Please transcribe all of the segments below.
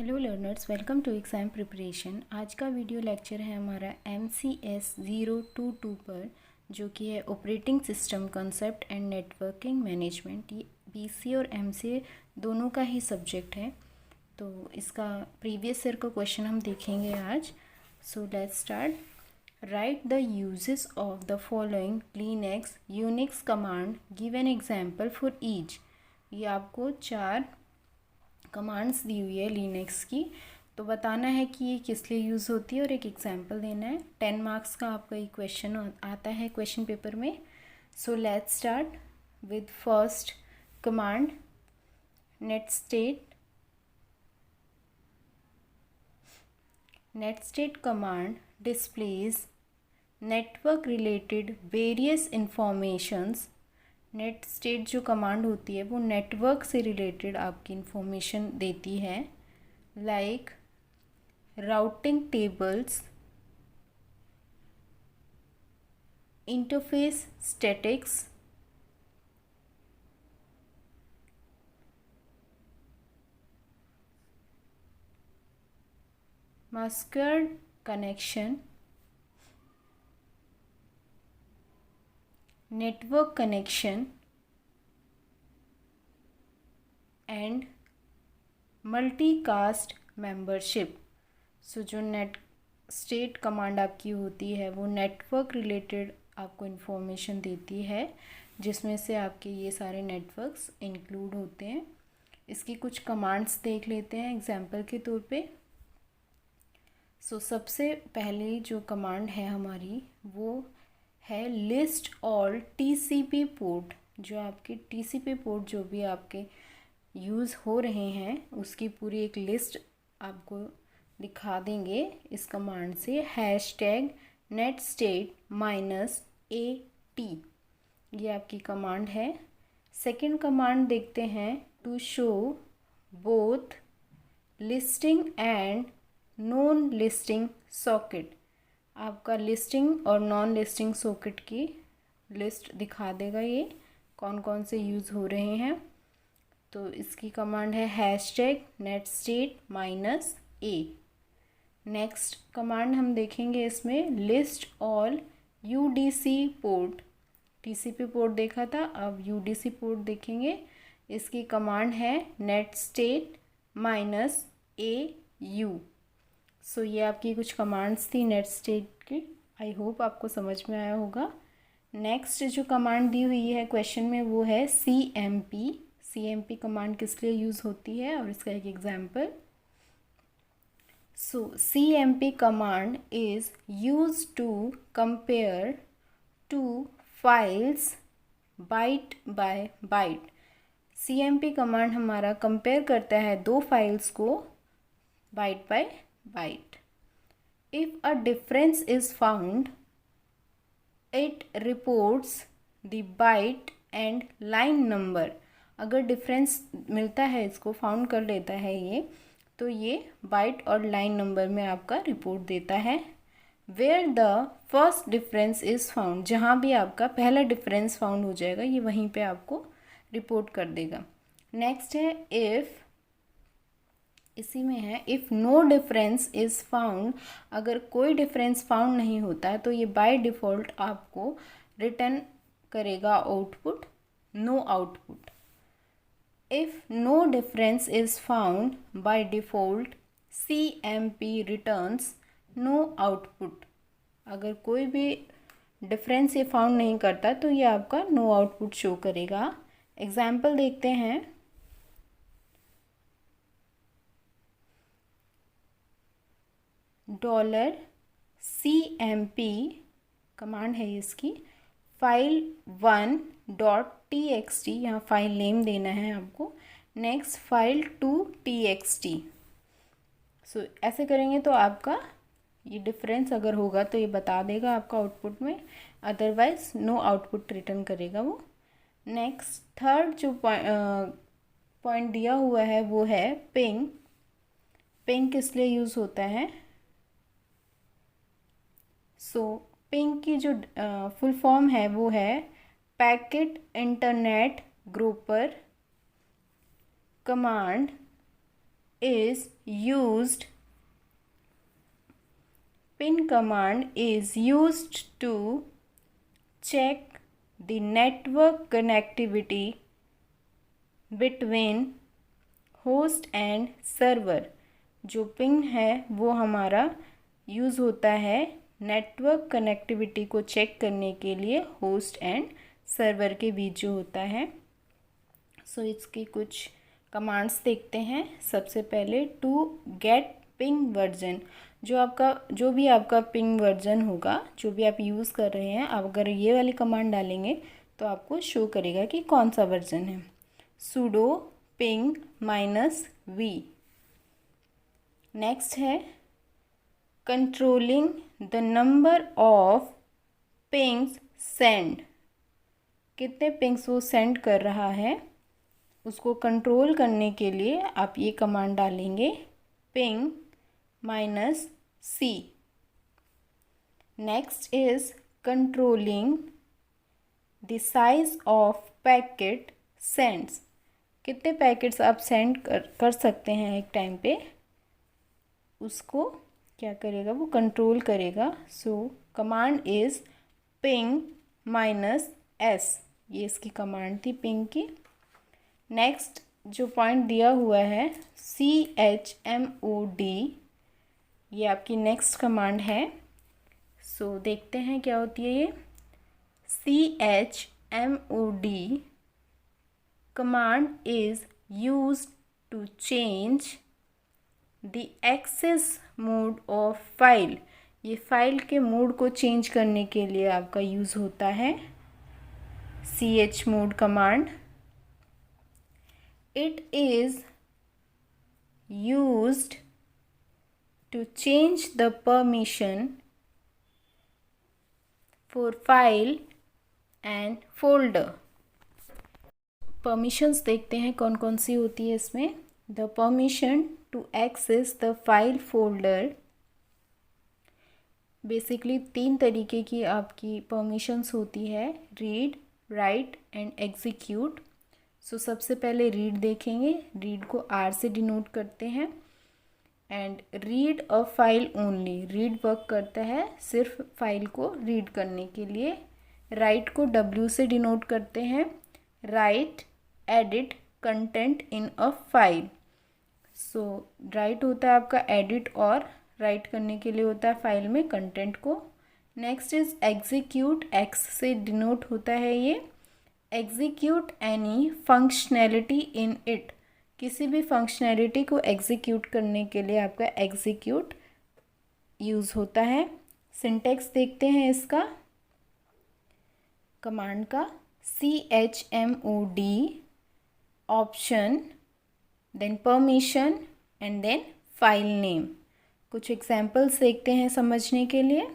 Hello learners, welcome to exam preparation. आज का video lecture है हमारा MCS 022 पर, जो कि है operating system concept and networking management. ये BCA और MCA दोनों का ही सब्जेक्ट है। तो इसका प्रीवियस ईयर का क्वेश्चन हम देखेंगे आज। सो let's start. Right the uses of the following Linux Unix command, give an example for each. ये आपको 4 कमांड्स दी हुई है लिनक्स की, तो बताना है कि ये किस लिए यूज़ होती है और एक एग्जांपल देना है। 10 मार्क्स का आपका ये क्वेश्चन आता है क्वेश्चन पेपर में। So let's start with first command, netstat. Netstat command displays network related various informations. Netstat जो कमांड होती है वो नेटवर्क से रिलेटेड आपकी इंफॉर्मेशन देती है, like routing tables, interface statistics, masqueraded connection, network connection and multicast membership. So जो net state command आपकी होती है वो नेटवर्क रिलेटेड आपको इन्फॉर्मेशन देती है, जिसमें से आपके ये सारे नेटवर्क्स इंक्लूड होते हैं। इसकी कुछ कमांड्स देख लेते हैं एग्जाम्पल के तौर पे। सो सबसे पहले जो कमांड है हमारी वो है लिस्ट ऑल TCP पोर्ट। जो आपके TCP पोर्ट जो भी आपके यूज़ हो रहे हैं उसकी पूरी एक लिस्ट आपको दिखा देंगे इस कमांड से। #netstate-AT ये आपकी कमांड है। सेकंड कमांड देखते हैं, to show both listing and non listing socket. आपका लिस्टिंग और नॉन लिस्टिंग सॉकेट की लिस्ट दिखा देगा ये कौन कौन से यूज़ हो रहे हैं। तो इसकी कमांड है #netstate-A। नेक्स्ट कमांड हम देखेंगे इसमें, list all UDC port. TCP port देखा था, अब UDC पोर्ट देखेंगे। इसकी कमांड है netstate-AU। सो ये आपकी कुछ कमांड्स थी नेटस्टेट की। आई होप आपको समझ में आया होगा। नेक्स्ट जो कमांड दी हुई है क्वेश्चन में वो है CMP। CMP कमांड किस लिए यूज़ होती है और इसका एक example. So CMP command is use to compare two files byte by byte. CMP command हमारा कंपेयर करता है 2 फाइल्स को byte by byte. If a difference is found, it reports the byte and line number. अगर difference मिलता है, इसको found कर लेता है ये, तो ये बाइट और लाइन नंबर में आपका रिपोर्ट देता है। Where the first difference is found, जहाँ भी आपका पहला डिफरेंस फाउंड हो जाएगा ये वहीं पे आपको रिपोर्ट कर देगा। नेक्स्ट है इफ़, इसी में है if no difference is found. अगर कोई डिफरेंस फाउंड नहीं होता है तो ये बाय डिफ़ॉल्ट आपको रिटर्न करेगा output no output. If no difference is found, by default CMP returns no output। अगर कोई भी डिफरेंस ये फाउंड नहीं करता तो ये आपका नो आउटपुट शो करेगा। एग्जाम्पल देखते हैं। $CMP कमांड है इसकी, file1.txt, यहाँ फाइल नेम देना है आपको। Next file2.txt। सो ऐसे करेंगे तो आपका ये डिफरेंस अगर होगा तो ये बता देगा आपका आउटपुट में, अदरवाइज नो आउटपुट रिटर्न करेगा वो। नेक्स्ट थर्ड जो पॉइंट दिया हुआ है वो है पिंग। पिंग किस लिए यूज़ होता है। सो पिंग की जो फुल फॉर्म है वो है packet internet grouper command is used pin command is used to check the network connectivity between host and server। जो पिन है वो हमारा यूज़ होता है नेटवर्क कनेक्टिविटी को चेक करने के लिए होस्ट एंड सर्वर के बीच जो होता है। सो इसकी कुछ कमांड्स देखते हैं। सबसे पहले टू गेट पिंग वर्जन, जो भी आपका पिंग वर्जन होगा, जो भी आप यूज़ कर रहे हैं, आप अगर ये वाली कमांड डालेंगे तो आपको शो करेगा कि कौन सा वर्जन है। sudo ping -v। नेक्स्ट है controlling the number of pings send, कितने पिंग्स वो सेंड कर रहा है उसको कंट्रोल करने के लिए आप ये कमांड डालेंगे ping -c। Next is controlling the size of packet sends, कितने पैकेट्स आप सेंड कर सकते हैं एक टाइम पे, उसको क्या करेगा वो कंट्रोल करेगा। सो कमांड इज पिंग -s, ये इसकी कमांड थी पिंग की। नेक्स्ट जो पॉइंट दिया हुआ है chmod, ये आपकी नेक्स्ट कमांड है। सो देखते हैं क्या होती है ये। chmod command is used to change the access mode of file, ये फाइल के मोड को चेंज करने के लिए आपका यूज़ होता है chmod command. It is used to change the permission for file and folder। Permissions देखते हैं कौन कौन सी होती है इसमें। The permission to access the file folder, basically 3 तरीके की आपकी परमिशंस होती है, read, write and execute. So सबसे पहले रीड देखेंगे, रीड को आर से डिनोट करते हैं। And read a file only, read work करता है सिर्फ फाइल को रीड करने के लिए। राइट को डब्ल्यू से डिनोट करते हैं, right edit content in a file. So right होता है आपका एडिट और राइट करने के लिए होता है फाइल में कंटेंट को। नेक्स्ट इज एग्जीक्यूट, एक्स से डिनोट होता है ये। Execute any functionality in it, किसी भी फंक्शनैलिटी को एग्जीक्यूट करने के लिए आपका एग्जीक्यूट यूज़ होता है। सिंटेक्स देखते हैं इसका कमांड का, chmod option then permission and then file name. कुछ एग्जाम्पल्स देखते हैं समझने के लिए।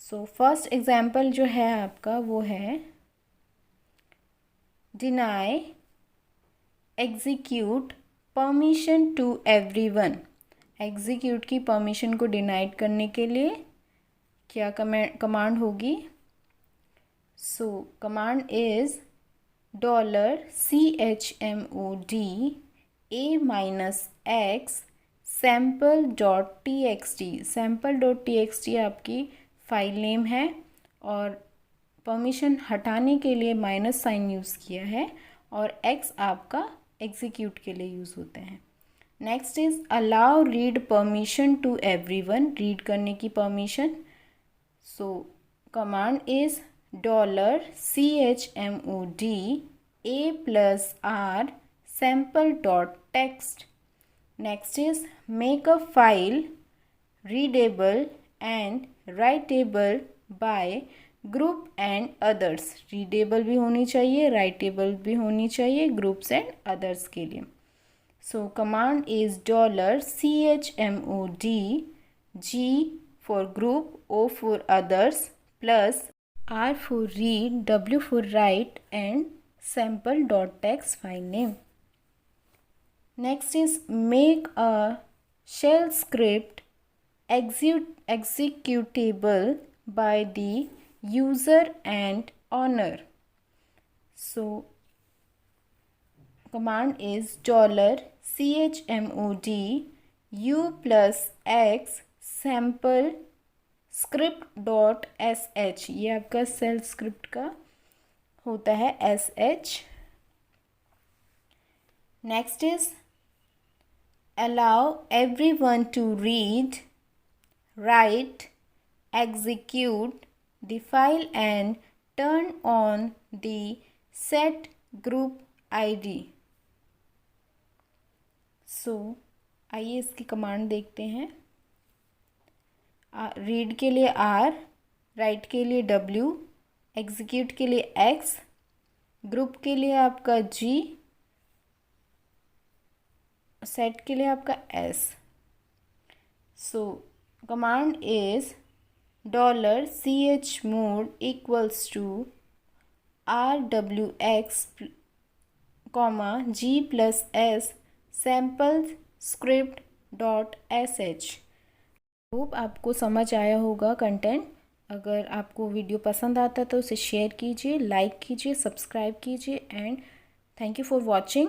सो फर्स्ट एग्जाम्पल जो है आपका वो है deny execute permission to everyone. Execute की परमिशन को डिनाइड करने के लिए क्या कमांड होगी। सो command is $chmod a-x sample.txt। sample.txt आपकी फाइल नेम है और परमिशन हटाने के लिए माइनस साइन यूज़ किया है और x आपका एग्जीक्यूट के लिए यूज़ होते हैं। Next is allow read permission to everyone, read करने की permission. So command is $chmod a+r sample.txt। next is make a file readable and writable by group and others। readable भी होनी चाहिए, writable भी होनी चाहिए groups and others के लिए। so command is $chmod g for group, o for others plus R for read, W for write and sample.txt file name। Next is make a shell script executable by the user and owner। So command is chmod u plus x sample script dot sh, ये आपका cell script का होता है sh। Next is allow everyone to read, write, execute the file and turn on the set group id। सो आइए इसकी command देखते हैं। Read के लिए R, राइट के लिए W, एग्जीक्यूट के लिए X, ग्रुप के लिए आपका G, सेट के लिए आपका S। So command is $chmod equals to rwx, g plus s samples script dot sh। Hope आपको समझ आया होगा कंटेंट। अगर आपको वीडियो पसंद आता है तो उसे शेयर कीजिए, लाइक कीजिए, सब्सक्राइब कीजिए and thank you for watching.